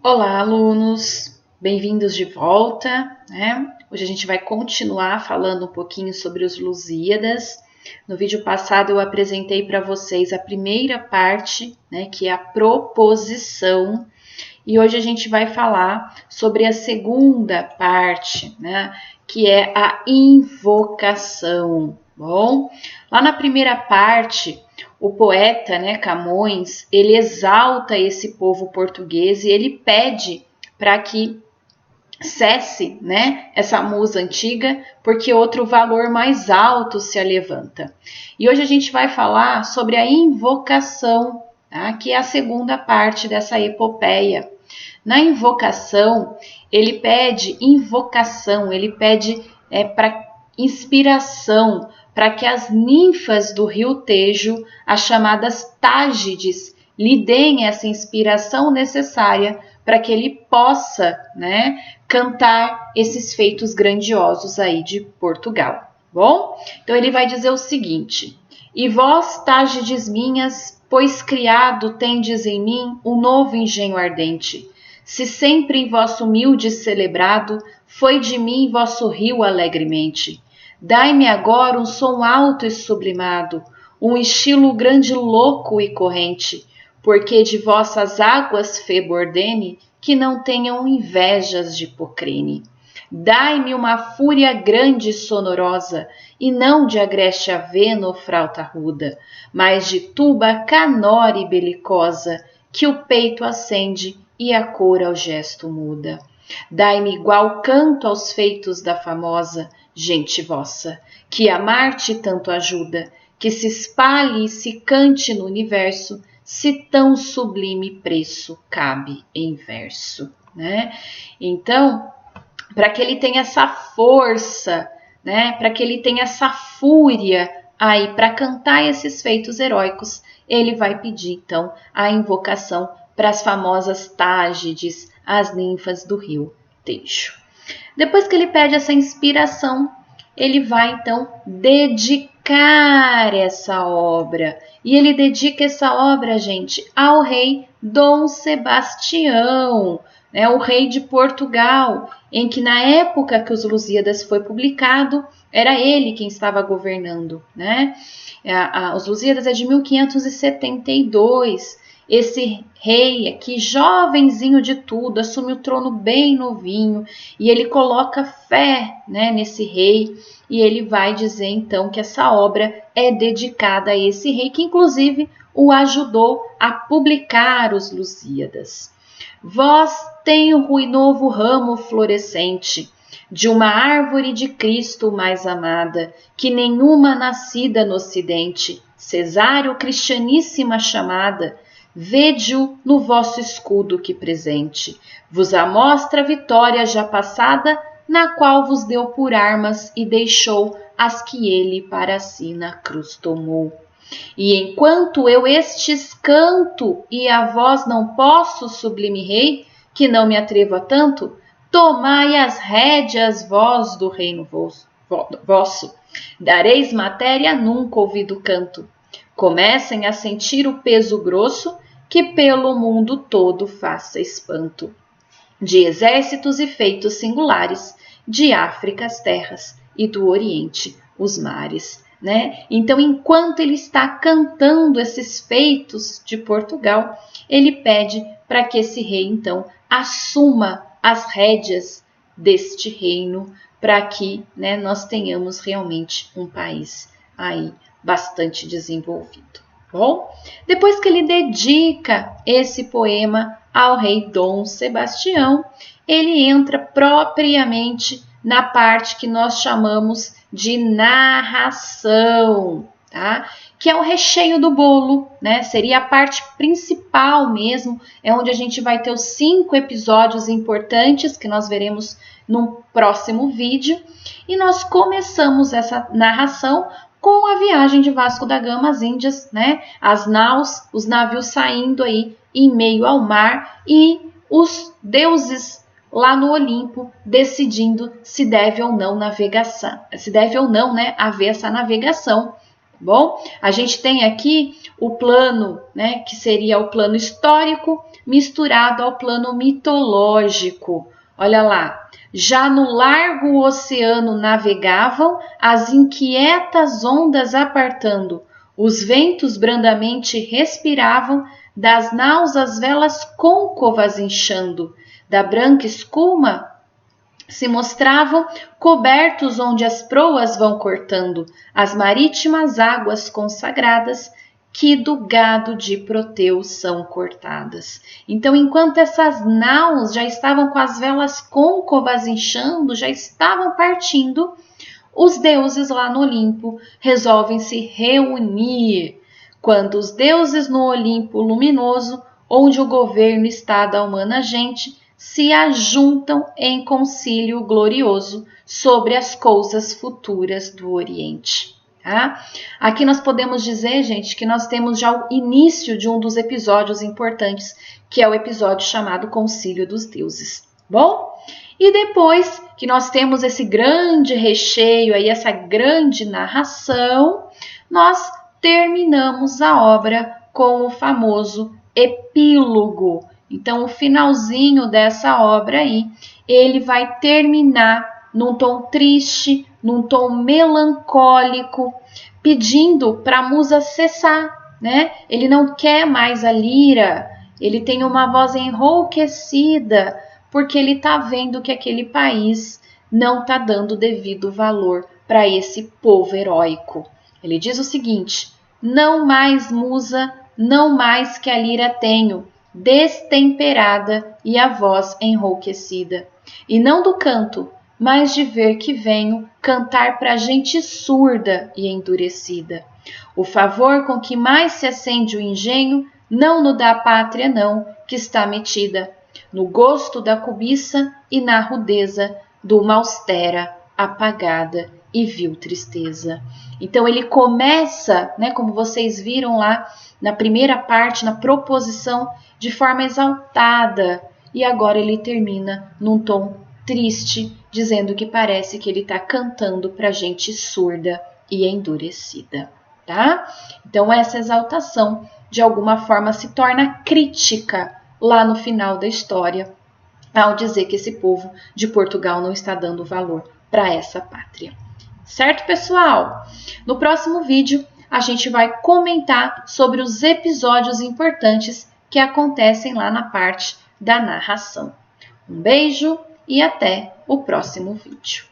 Olá, alunos! Bem-vindos de volta, né? Hoje a gente vai continuar falando um pouquinho sobre os Lusíadas. No vídeo passado eu apresentei para vocês a primeira parte, né, que é a proposição, e hoje a gente vai falar sobre a segunda parte, né, que é a invocação. Bom, lá na primeira parte, o poeta, né, Camões, ele exalta esse povo português e ele pede para que cesse, né, essa musa antiga, porque outro valor mais alto se levanta. E hoje a gente vai falar sobre a invocação, tá, que é a segunda parte dessa epopeia. Na invocação, ele pede invocação, ele pede para inspiração, para que as ninfas do rio Tejo, as chamadas Tágides, lhe deem essa inspiração necessária para que ele possa, né, cantar esses feitos grandiosos aí de Portugal. Bom, então ele vai dizer o seguinte: e vós, Tágides minhas, pois criado tendes em mim um novo engenho ardente. Se sempre em vosso humilde celebrado, foi de mim vosso rio alegremente. Dai-me agora um som alto e sublimado, um estilo grande, louco e corrente, porque de vossas águas febordene, que não tenham invejas de Hipocrine. Dai-me uma fúria grande e sonorosa, e não de agreste avena ou frauta ruda, mas de tuba canora e belicosa, que o peito acende e a cor ao gesto muda. Dai-me igual canto aos feitos da famosa gente vossa, que amar-te tanto ajuda, que se espalhe e se cante no universo, se tão sublime preço cabe em verso, né? Então, para que ele tenha essa força, né? Para que ele tenha essa fúria aí para cantar esses feitos heróicos, ele vai pedir então a invocação para as famosas Tágides, as ninfas do rio Tejo. Depois que ele pede essa inspiração, ele vai então dedicar essa obra. E ele dedica essa obra, gente, ao rei Dom Sebastião, né, o rei de Portugal, em que na época que os Lusíadas foi publicado, era ele quem estava governando, né? Os Lusíadas é de 1572. Esse rei aqui, jovenzinho de tudo, assume o trono bem novinho e ele coloca fé, né, nesse rei, e ele vai dizer então que essa obra é dedicada a esse rei, que inclusive o ajudou a publicar os Lusíadas. Vós tem o novo ramo florescente de uma árvore de Cristo mais amada, que nenhuma nascida no ocidente, cesário cristianíssima chamada, vede-o no vosso escudo que presente vos amostra a vitória já passada, na qual vos deu por armas e deixou as que ele para si na cruz tomou. E enquanto eu estes canto e a vós não posso, sublime rei, que não me atrevo a tanto, tomai as rédeas vós do reino vosso, dareis matéria nunca ouvido canto. Comecem a sentir o peso grosso, que pelo mundo todo faça espanto. De exércitos e feitos singulares, de África as terras e do Oriente os mares, né? Então, enquanto ele está cantando esses feitos de Portugal, ele pede para que esse rei, então, assuma as rédeas deste reino, para que, né, nós tenhamos realmente um país aí bastante desenvolvido. Bom, depois que ele dedica esse poema ao rei Dom Sebastião, ele entra propriamente na parte que nós chamamos de narração, tá? Que é o recheio do bolo, né? Seria a parte principal mesmo, é onde a gente vai ter os 5 episódios importantes que nós veremos no próximo vídeo. E nós começamos essa narração com a viagem de Vasco da Gama às Índias, né? As naus, os navios saindo aí em meio ao mar e os deuses lá no Olimpo decidindo se deve ou não navegação, se deve ou não, né, haver essa navegação Bom, a gente tem aqui o plano, né, que seria o plano histórico misturado ao plano mitológico. Olha lá, já no largo oceano navegavam, as inquietas ondas apartando, os ventos brandamente respiravam, das naus as velas côncavas inchando, da branca escuma se mostravam cobertos onde as proas vão cortando as marítimas águas consagradas que do gado de Proteu são cortadas. Então, enquanto essas naus já estavam com as velas côncavas inchando, já estavam partindo, os deuses lá no Olimpo resolvem se reunir. Quando os deuses no Olimpo luminoso, onde o governo está da humana gente, se ajuntam em concílio glorioso sobre as coisas futuras do Oriente. Tá? Aqui nós podemos dizer, gente, que nós temos já o início de um dos episódios importantes, que é o episódio chamado Concílio dos Deuses. Bom? E depois que nós temos esse grande recheio, aí, essa grande narração, nós terminamos a obra com o famoso epílogo. Então, o finalzinho dessa obra aí, ele vai terminar num tom triste, num tom melancólico, pedindo para a musa cessar, né? Ele não quer mais a lira, ele tem uma voz enrouquecida, porque ele está vendo que aquele país não está dando devido valor para esse povo heróico. Ele diz o seguinte: não mais musa, não mais que a lira tenho, destemperada e a voz enrouquecida. E não do canto, mas de ver que venho cantar para gente surda e endurecida. O favor com que mais se acende o engenho, não no da pátria não, que está metida, no gosto da cobiça e na rudeza de uma austera, apagada e vil tristeza. Então ele começa, né, como vocês viram lá na primeira parte, na proposição, de forma exaltada, e agora ele termina num tom triste, dizendo que parece que ele está cantando para gente surda e endurecida, tá? Então essa exaltação, de alguma forma, se torna crítica lá no final da história, ao dizer que esse povo de Portugal não está dando valor para essa pátria. Certo, pessoal? No próximo vídeo, a gente vai comentar sobre os episódios importantes que acontecem lá na parte da narração. Um beijo e até o próximo vídeo.